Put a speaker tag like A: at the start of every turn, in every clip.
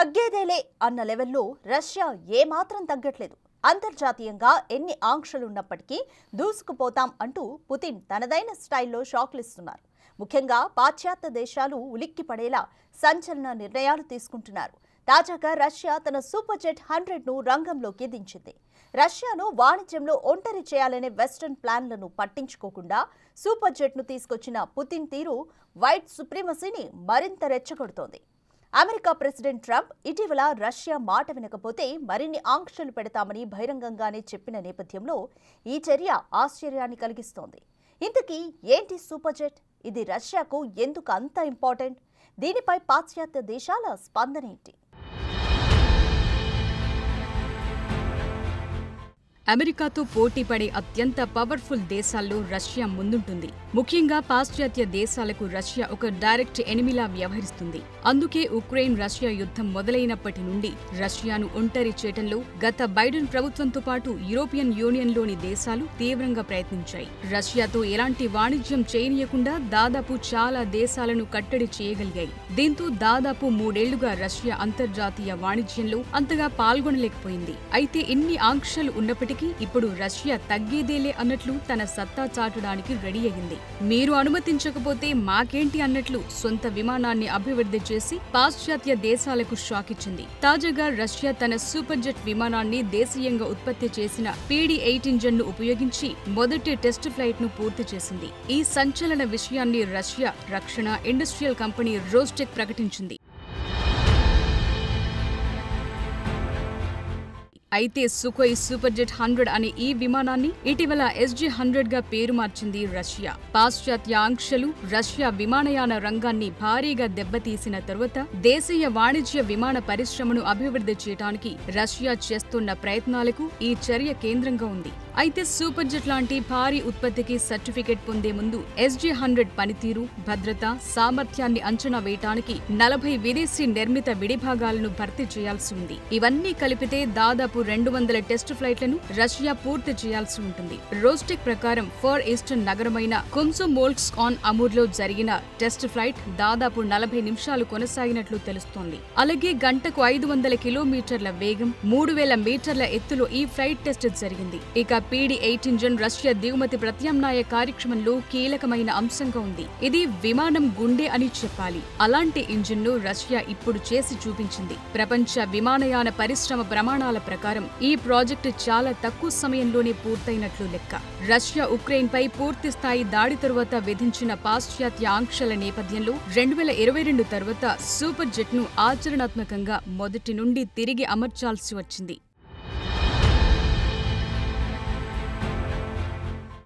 A: తగ్గేదేలే అన్న లెవెల్లో రష్యా ఏమాత్రం తగ్గట్లేదు. అంతర్జాతీయంగా ఎన్ని ఆంక్షలున్నప్పటికీ దూసుకుపోతాం అంటూ పుతిన్ తనదైన స్టైల్లో షాక్లిస్తున్నారు. ముఖ్యంగా పాశ్చాత్య దేశాలు ఉలిక్కిపడేలా సంచలన నిర్ణయాలు తీసుకుంటున్నారు. తాజాగా రష్యా తన సూపర్ జెట్ 100ను రంగంలోకి దించింది. రష్యాను వాణిజ్యంలో ఒంటరి చేయాలనే వెస్టర్న్ ప్లాన్లను పట్టించుకోకుండా సూపర్ జెట్ను తీసుకొచ్చిన పుతిన్ తీరు వైట్ సుప్రీమసీని మరింత రెచ్చగొడుతోంది. అమెరికా ప్రెసిడెంట్ ట్రంప్ ఇటీవల రష్యా మాట వినకపోతే మరిన్ని ఆంక్షలు పెడతామని బహిరంగంగానే చెప్పిన నేపథ్యంలో ఈ చర్య ఆశ్చర్యాన్ని కలిగిస్తోంది. ఇంతకీ ఏంటి సూపర్ జెట్? ఇది రష్యాకు ఎందుకు అంత ఇంపార్టెంట్? దీనిపై పాశ్చాత్య దేశాల స్పందన ఏంటి?
B: అమెరికాతో పోటీ పడే అత్యంత పవర్ఫుల్ దేశాల్లో రష్యా ముందుంటుంది. ముఖ్యంగా పాశ్చాత్య దేశాలకు రష్యా ఒక డైరెక్ట్ ఎనిమిలా వ్యవహరిస్తుంది. అందుకే ఉక్రెయిన్ రష్యా యుద్ధం మొదలైనప్పటి నుండి రష్యాను ఒంటరి చేయటంలో గత బైడెన్ ప్రభుత్వంతో పాటు యూరోపియన్ యూనియన్లోని దేశాలు తీవ్రంగా ప్రయత్నించాయి. రష్యాతో ఎలాంటి వాణిజ్యం చేయనీయకుండా దాదాపు చాలా దేశాలను కట్టడి చేయగలిగాయి. దీంతో దాదాపు 3 ఏళ్లుగా రష్యా అంతర్జాతీయ వాణిజ్యంలో అంతగా పాల్గొనలేకపోయింది. అయితే ఇన్ని ఆంక్షలు ఉన్నప్పటికీ ఇప్పుడు రష్యా తగ్గేదేలే అన్నట్లు తన సత్తా చాటడానికి రెడీ అయింది. మీరు అనుమతించకపోతే మాకేంటి అన్నట్లు సొంత విమానాన్ని అభివృద్ధి చేసి పాశ్చాత్య దేశాలకు షాక్ ఇచ్చింది. తాజాగా రష్యా తన సూపర్ జెట్ విమానాన్ని దేశీయంగా ఉత్పత్తి చేసిన PD-8 ఇంజన్ను ఉపయోగించి మొదటి టెస్ట్ ఫ్లైట్ ను పూర్తి చేసింది. ఈ సంచలన విషయాన్ని రష్యా రక్షణ ఇండస్ట్రియల్ కంపెనీ రోస్టెక్ ప్రకటించింది. అయితే సుఖోయ్ సూపర్ జెట్ 100 అనే ఈ విమానాన్ని ఇటీవల SG-100 గా పేరు మార్చింది రష్యా. పాశ్చాత్య ఆంక్షలు రష్యా విమానయాన రంగాన్ని భారీగా దెబ్బతీసిన తరువాత దేశీయ వాణిజ్య విమాన పరిశ్రమను అభివృద్ధి చేయడానికి రష్యా చేస్తున్న ప్రయత్నాలకు ఈ చర్య కేంద్రంగా ఉంది. అయితే సూపర్ జెట్ లాంటి భారీ ఉత్పత్తికి సర్టిఫికెట్ పొందే ముందు SG-100 పనితీరు, భద్రత, సామర్థ్యాన్ని అంచనా వేయటానికి 40 విదేశీ నిర్మిత విడిభాగాలను భర్తీ చేయాల్సి ఉంది. ఇవన్నీ కలిపితే దాదాపు 200 టెస్ట్ ఫ్లైట్లను రష్యా పూర్తి చేయాల్సి ఉంటుంది. రోస్టెక్ ప్రకారం ఫర్ ఈస్టర్న్ నగరమైన కొమ్సోమోల్స్క్ ఆన్ అమూర్లో జరిగిన టెస్ట్ ఫ్లైట్ దాదాపు 40 నిమిషాలు కొనసాగినట్లు తెలుస్తోంది. అలాగే గంటకు 500 కిలోమీటర్ల వేగం, 3000 మీటర్ల ఎత్తులో ఈ ఫ్లైట్ టెస్ట్ జరిగింది. ఇక PD-8 ఇంజన్ రష్యా దిగుమతి ప్రత్యామ్నాయ కార్యక్రమంలో కీలకమైన అంశంగా ఉంది. ఇది విమానం గుండె అని చెప్పాలి. అలాంటి ఇంజిన్ ను రష్యా ఇప్పుడు చేసి చూపించింది. ప్రపంచ విమానయాన పరిశ్రమ ప్రమాణాల ప్రకారం ఈ ప్రాజెక్టు చాలా తక్కువ సమయంలోనే పూర్తయినట్లు లెక్క. రష్యా ఉక్రెయిన్ పై పూర్తి స్థాయి దాడి తరువాత విధించిన పాశ్చాత్య ఆంక్షల నేపథ్యంలో 2022 తరువాత సూపర్ జెట్ ను ఆచరణాత్మకంగా మొదటి నుండి తిరిగి అమర్చాల్సి వచ్చింది.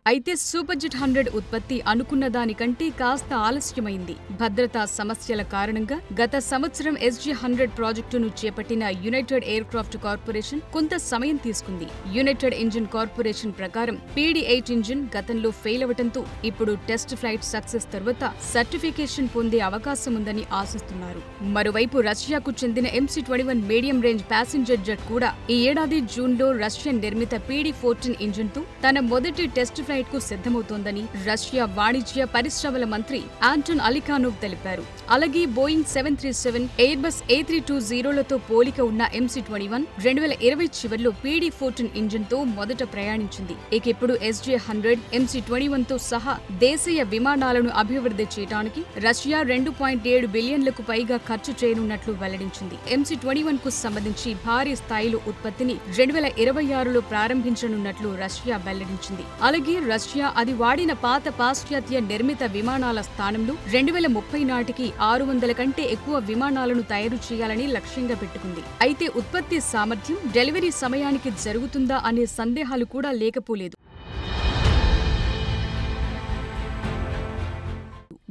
B: అయితే సూపర్ జెట్ 100 ఉత్పత్తి అనుకున్న దానికంటే కాస్త ఆలస్యమైంది. భద్రతా సమస్యల కారణంగా గత సంవత్సరం SG-100 ప్రాజెక్టును చేపట్టిన యునైటెడ్ ఎయిర్ క్రాఫ్ట్ కార్పొరేషన్ కొంత సమయం తీసుకుంది. యునైటెడ్ ఇంజిన్ కార్పొరేషన్ ప్రకారం PD-8 ఇంజిన్ గతంలో ఫెయిల్ అవటంతో ఇప్పుడు టెస్ట్ ఫ్లైట్ సక్సెస్ తర్వాత సర్టిఫికేషన్ పొందే అవకాశం ఉందని ఆశిస్తున్నారు. మరోవైపు రష్యాకు చెందిన MC-21 medium range passenger jet కూడా ఈ ఏడాది జూన్లో రష్యన్ నిర్మిత PD-14 ఇంజిన్తో తన మొదటి టెస్ట్ ఫ్లైట్ కు సిద్ధమవుతోందని రష్యా వాణిజ్య పరిశ్రమల మంత్రి ఆంటన్ అలిఖానోవ్ తెలిపారు. అలాగే బోయింగ్ 737, ఎయిర్బస్ A320లతో పోలిక ఉన్న MC-21 2020 చివర్లో PD-14 ఇంజిన్ తో మొదట ప్రయాణించింది. ఇక ఇప్పుడు SG-100, MC-21 తో సహా దేశీయ విమానాలను అభివృద్ధి చేయడానికి రష్యా 2.7 బిలియన్లకు పైగా ఖర్చు చేయనున్నట్లు వెల్లడించింది. MC-21 కు సంబంధించి భారీ స్థాయిలో ఉత్పత్తిని 2026లో ప్రారంభించనున్నట్లు రష్యా వెల్లడించింది. అలాగే రష్యా అది వాడిన పాత పాశ్చాత్య నిర్మిత విమానాల స్థానంలో 2030 నాటికి 600 కంటే ఎక్కువ విమానాలను తయారు చేయాలని లక్ష్యంగా పెట్టుకుంది. అయితే ఉత్పత్తి సామర్థ్యం, డెలివరీ సమయానికి జరుగుతుందా అనే సందేహాలు కూడా లేకపోలేదు.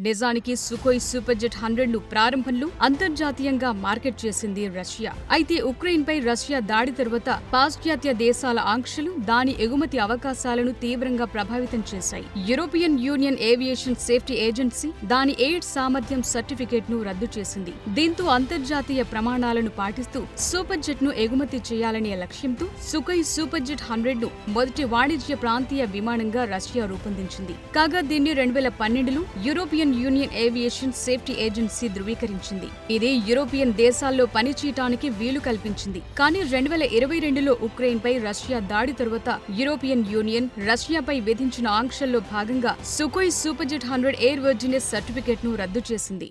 B: నిజానికి సుఖోయ్ సూపర్ జెట్ 100ను ప్రారంభంలో అంతర్జాతీయంగా మార్కెట్ చేసింది రష్యా. అయితే ఉక్రెయిన్ పై రష్యా దాడి తరువాత పాశ్చాత్య దేశాల ఆంక్షలు దాని ఎగుమతి అవకాశాలను తీవ్రంగా ప్రభావితం చేశాయి. European Union Aviation Safety agency దాని ఎయిడ్ సామర్థ్యం సర్టిఫికేట్ ను రద్దు చేసింది. దీంతో అంతర్జాతీయ ప్రమాణాలను పాటిస్తూ సూపర్ జెట్ ను ఎగుమతి చేయాలనే లక్ష్యంతో సుఖోయ్ సూపర్ జెట్ 100ను మొదటి వాణిజ్య ప్రాంతీయ విమానంగా రష్యా రూపొందించింది. కాగా దీన్ని 2012లో European European Union Aviation Safety Agency ధృవీకరించింది. ఇది యూరోపియన్ దేశాల్లో పనిచేయటానికి వీలు కల్పించింది. కానీ 2022లో ఉక్రెయిన్పై రష్యా దాడి తరువాత యూరోపియన్ యూనియన్ రష్యాపై విధించిన ఆంక్షల్లో భాగంగా సుఖోయ్ సూపర్జెట్ 100 ఎయిర్ వర్జినెస్ సర్టిఫికెట్ను రద్దు చేసింది.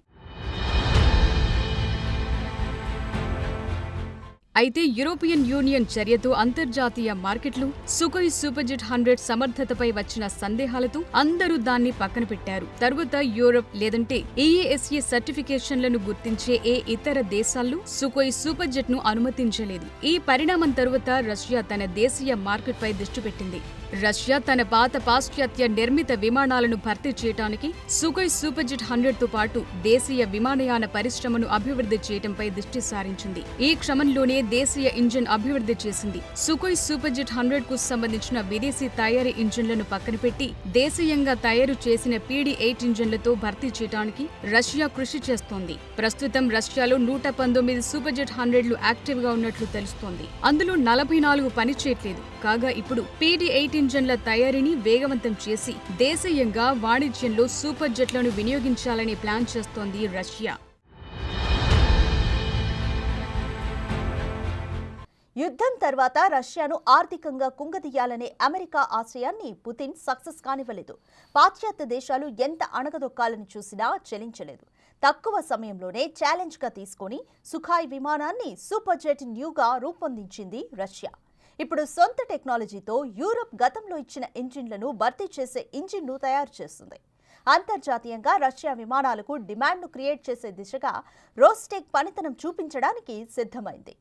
B: అయితే యూరోపియన్ యూనియన్ చర్యతో అంతర్జాతీయ మార్కెట్లు సుఖోయ్ సూపర్జెట్ 100 సమర్థతపై వచ్చిన సందేహాలతో అందరూ దాన్ని పక్కన పెట్టారు. తరువాత యూరప్ లేదంటే EASA సర్టిఫికేషన్లను గుర్తించే ఏ ఇతర దేశాల్లో సుఖోయ్ సూపర్జెట్ ను అనుమతించలేదు. ఈ పరిణామం తరువాత రష్యా తన దేశీయ మార్కెట్పై దృష్టి పెట్టింది. రష్యా తన పాత పాశ్చాత్య నిర్మిత విమానాలను భర్తీ చేయడానికి సుఖోయ్ సూపర్జెట్ 100తో పాటు దేశీయ విమానయాన పరిశ్రమను అభివృద్ధి చేయడంపై దృష్టి సారించింది. ఈ క్రమంలోనే దేశీయ ఇంజిన్ అభివృద్ధి చేసింది. సుఖోయ్ సూపర్జెట్ 100కు సంబంధించిన విదేశీ తయారీ ఇంజిన్లను పక్కన పెట్టి దేశీయంగా తయారు చేసిన PD-8 ఇంజిన్లతో భర్తీ చేయడానికి రష్యా కృషి చేస్తోంది. ప్రస్తుతం రష్యాలో 119 సూపర్జెట్ 100లు యాక్టివ్ గా ఉన్నట్లు తెలుస్తోంది. అందులో 44 పనిచేయట్లేదు. కాగా ఇప్పుడు PD-8 ఇంజన్ల తయారీని వేగవంతం చేసి దేశీయంగా వాణిజ్యంలో సూపర్ జెట్లను వినియోగించాలని ప్లాన్ చేస్తోంది రష్యా.
A: యుద్ధం తర్వాత రష్యాను ఆర్థికంగా కుంగదీయాలనే అమెరికా ఆశయాన్ని పుతిన్ సక్సెస్ కానివ్వలేదు. పాశ్చాత్య దేశాలు ఎంత అణగదొక్కాలని చూసినా చెలించలేదు. తక్కువ సమయంలోనే ఛాలెంజ్గా తీసుకొని సుఖాయ్ విమానాన్ని సూపర్జెట్ న్యూగా రూపొందించింది రష్యా. ఇప్పుడు సొంత టెక్నాలజీతో యూరప్ గతంలో ఇచ్చిన ఇంజిన్లను భర్తీ చేసే ఇంజిన్ను తయారు చేస్తుంది. అంతర్జాతీయంగా రష్యా విమానాలకు డిమాండ్ను క్రియేట్ చేసే దిశగా రోస్టెక్ పనితనం చూపించడానికి సిద్ధమైంది.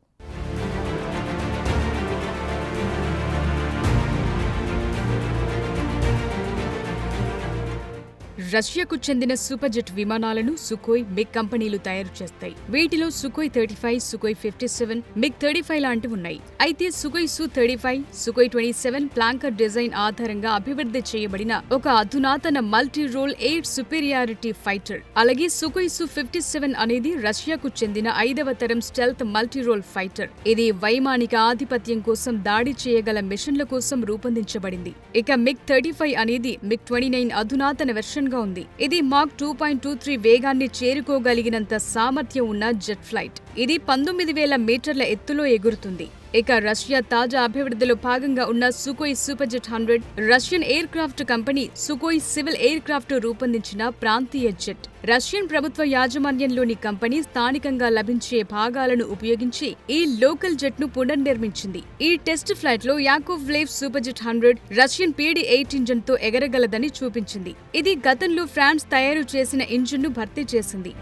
B: రష్యాకు చెందిన సూపర్జెట్ విమానాలను సుఖోయ్, మిగ్ కంపెనీలు తయారు చేస్తాయి. వీటిలో సుఖోయ్ 35, సుఖోయ్ 57, మిగ్ 35 లాంటివి ఉన్నాయి. అయితే సుఖోయ్ Su-35, సుఖోయ్ 27 ప్లాంకర్ డిజైన్ ఆధారంగా అభివృద్ధి చేయబడిన ఒక అధునాతన multi role air superiority fighter. అలాగే సుఖోయ్ Su-57 అనేది రష్యాకు చెందిన 5వ తరం స్టెల్త్ మల్టీ రోల్ ఫైటర్. ఇది వైమానిక ఆధిపత్యం కోసం దాడి చేయగల మిషన్ల కోసం రూపొందించబడింది. ఇక మిగ్ 35 అనేది మిగ్ 29 అధునాతన వెర్షన్ గా ఉంది. ఇది మాక్ 2.23 వేగాన్ని చేరుకోగలిగినంత సామర్థ్యం ఉన్న జెట్ ఫ్లైట్. ఇది 19,000 మీటర్ల ఎత్తులో ఎగురుతుంది. ఇక రష్యా తాజా అభివృద్ధిలో భాగంగా ఉన్న Sukhoi Superjet 100 Russian aircraft company Sukhoi Civil Aircraft రూపొందించిన ప్రాంతీయ జెట్. రష్యన్ ప్రభుత్వ యాజమాన్యంలోని కంపెనీ స్థానికంగా లభించే భాగాలను ఉపయోగించి ఈ లోకల్ జెట్ ను పునర్నిర్మించింది. ఈ టెస్ట్ ఫ్లైట్ లో యాకోవ్లేవ్ సూపర్జెట్ 100 రష్యన్ PD-8 ఇంజిన్ తో ఎగరగలదని చూపించింది. ఇది గతంలో ఫ్రాన్స్ తయారు చేసిన ఇంజిన్ ను భర్తీ చేసింది.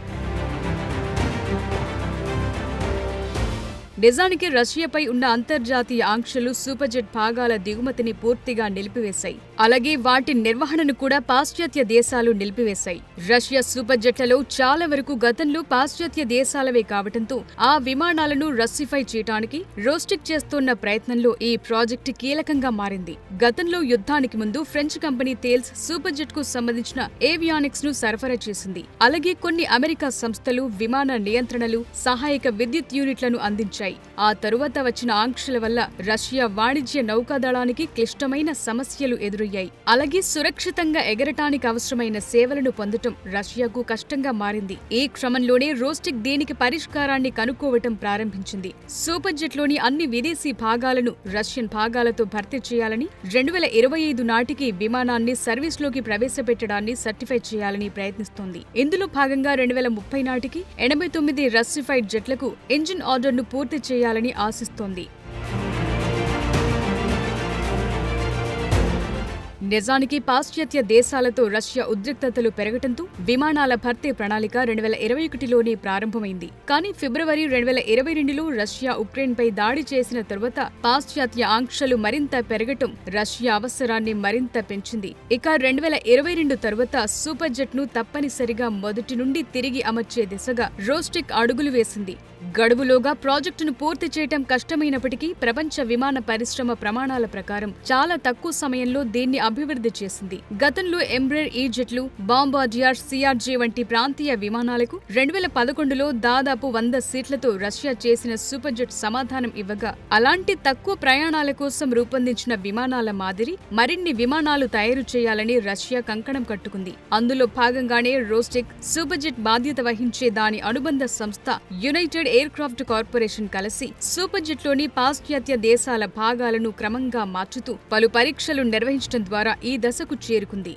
B: నిజానికి రష్యాపై ఉన్న అంతర్జాతీయ ఆంక్షలు సూపర్జెట్ భాగాల దిగుమతిని పూర్తిగా నిలిపివేశాయి. అలాగే వాటి నిర్వహణను కూడా పాశ్చాత్య దేశాలు నిలిపివేశాయి. రష్యా సూపర్జెట్లలో చాలా వరకు గతంలో పాశ్చాత్య దేశాలవే కావడంతో ఆ విమానాలను రష్సిఫై చేయడానికి రోస్టిక్ చేస్తున్న ప్రయత్నంలో ఈ ప్రాజెక్టు కీలకంగా మారింది. గతంలో యుద్ధానికి ముందు ఫ్రెంచ్ కంపెనీ తేల్స్ సూపర్జెట్ కు సంబంధించిన ఏవియానిక్స్ ను సరఫరా చేసింది. అలాగే కొన్ని అమెరికా సంస్థలు విమాన నియంత్రణలు, సహాయక విద్యుత్ యూనిట్లను అందించాయి. ఆ తరువాత వచ్చిన ఆంక్షల వల్ల రష్యా వాణిజ్య నౌకాదళానికి క్లిష్టమైన సమస్యలు ఎదురయ్యాయి. అలాగే సురక్షితంగా ఎగరటానికి అవసరమైన సేవలను పొందటం రష్యాకు కష్టంగా మారింది. ఈ క్రమంలోనే రోస్టిక్ దీనికి పరిష్కారాన్ని కనుక్కోవటం ప్రారంభించింది. సూపర్జెట్ లోని అన్ని విదేశీ భాగాలను రష్యన్ భాగాలతో భర్తీ చేయాలని, 2025 నాటికి విమానాన్ని సర్వీస్లోకి ప్రవేశపెట్టడాన్ని సర్టిఫై చేయాలని ప్రయత్నిస్తోంది. ఇందులో భాగంగా 2030 నాటికి 89 రష్సిఫైడ్ జెట్లకు ఇంజిన్ ఆర్డర్ను పూర్తి చేయాలని ఆశిస్తోంది. నిజానికి పాశ్చాత్య దేశాలతో రష్యా ఉద్రిక్తతలు పెరగటంతో విమానాల భర్తీ ప్రణాళిక 2021లోనే ప్రారంభమైంది. కానీ ఫిబ్రవరి 2022లో రష్యా ఉక్రెయిన్పై దాడి చేసిన తరువాత పాశ్చాత్య ఆంక్షలు మరింత పెరగటం రష్యా అవసరాన్ని మరింత పెంచింది. ఇక 2022 తరువాత సూపర్జెట్ ను తప్పనిసరిగా మొదటి నుండి తిరిగి అమర్చే దిశగా రోస్టిక్ అడుగులు వేసింది. గడువులోగా ప్రాజెక్టును పూర్తి చేయటం కష్టమైనప్పటికీ ప్రపంచ విమాన పరిశ్రమ ప్రమాణాల ప్రకారం చాలా తక్కువ సమయంలో దీన్ని అభివృద్ధి చేసింది. గతంలో ఎంబ్రేర్ ఈ జెట్లు, బాంబార్డియర్, సిఆర్జే వంటి ప్రాంతీయ విమానాలకు 2011లో దాదాపు 100 సీట్లతో రష్యా చేసిన సూపర్ జెట్ సమాధానం ఇవ్వగా, అలాంటి తక్కువ ప్రయాణాల కోసం రూపొందించిన విమానాల మాదిరి మరిన్ని విమానాలు తయారు చేయాలని రష్యా కంకణం కట్టుకుంది. అందులో భాగంగానే రోస్టెక్ సూపర్ జెట్ బాధ్యత వహించే దాని అనుబంధ సంస్థ యునైటెడ్ ఎయిర్ క్రాఫ్ట్ కార్పొరేషన్ కలిసి సూపర్ జెట్లోని పాశ్చాత్య దేశాల భాగాలను క్రమంగా మార్చుతూ పలు పరీక్షలు నిర్వహించడం ద్వారా ఈ దశకు చేరుకుంది.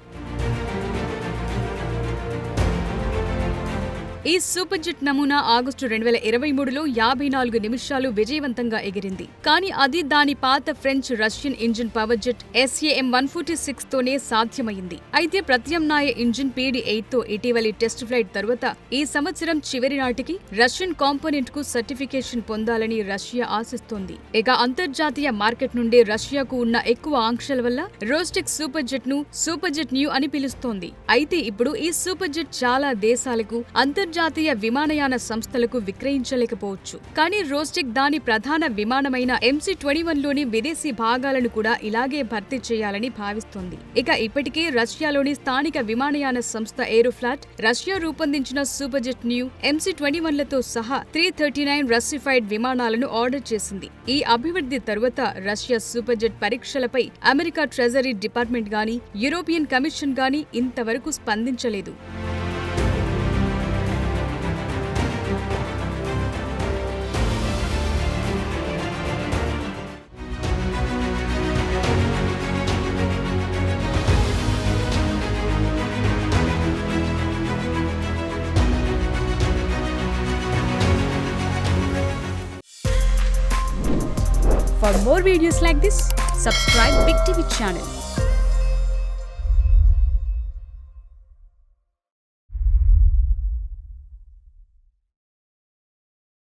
B: ఈ సూపర్ జెట్ నమూనా ఆగస్టు 2023లో 54 నిమిషాలు విజయవంతంగా ఎగిరింది. కానీ అది దాని పాత French Russian engine power jet SAM-146 తోనే సాధ్యమైంది. అయితే ప్రత్యామ్నాయ ఇంజిన్ PD-8తో ఇటీవలి టెస్ట్ ఫ్లైట్ తరువాత ఈ సంవత్సరం చివరి నాటికి రష్యన్ కాంపోనెంట్ కు సర్టిఫికేషన్ పొందాలని రష్యా ఆశిస్తోంది. ఇక అంతర్జాతీయ మార్కెట్ నుండి రష్యాకు ఉన్న ఎక్కువ ఆంక్షల వల్ల రోస్టెక్ సూపర్ జెట్ ను సూపర్ జెట్ న్యూ అని పిలుస్తోంది. అయితే ఇప్పుడు ఈ సూపర్ జెట్ చాలా దేశాలకు అంతర్జాతీయ విమానయాన సంస్థలకు విక్రయించలేకపోవచ్చు. కానీ రోస్టెక్ దాని ప్రధాన విమానమైన MC-21లోని విదేశీ భాగాలను కూడా ఇలాగే భర్తీ చేయాలని భావిస్తోంది. ఇక ఇప్పటికే రష్యాలోని స్థానిక విమానయాన సంస్థ ఏరోఫ్లాట్ రష్యా రూపొందించిన సూపర్ జెట్ న్యూ MC-21లతో సహా 339 రష్సిఫైడ్ విమానాలను ఆర్డర్ చేసింది. ఈ అభివృద్ధి తరువాత రష్యా సూపర్ జెట్ పరీక్షలపై అమెరికా ట్రెజరీ డిపార్ట్మెంట్ గానీ, యూరోపియన్ కమిషన్ గానీ ఇంతవరకు స్పందించలేదు. For more videos like this, subscribe Big TV channel.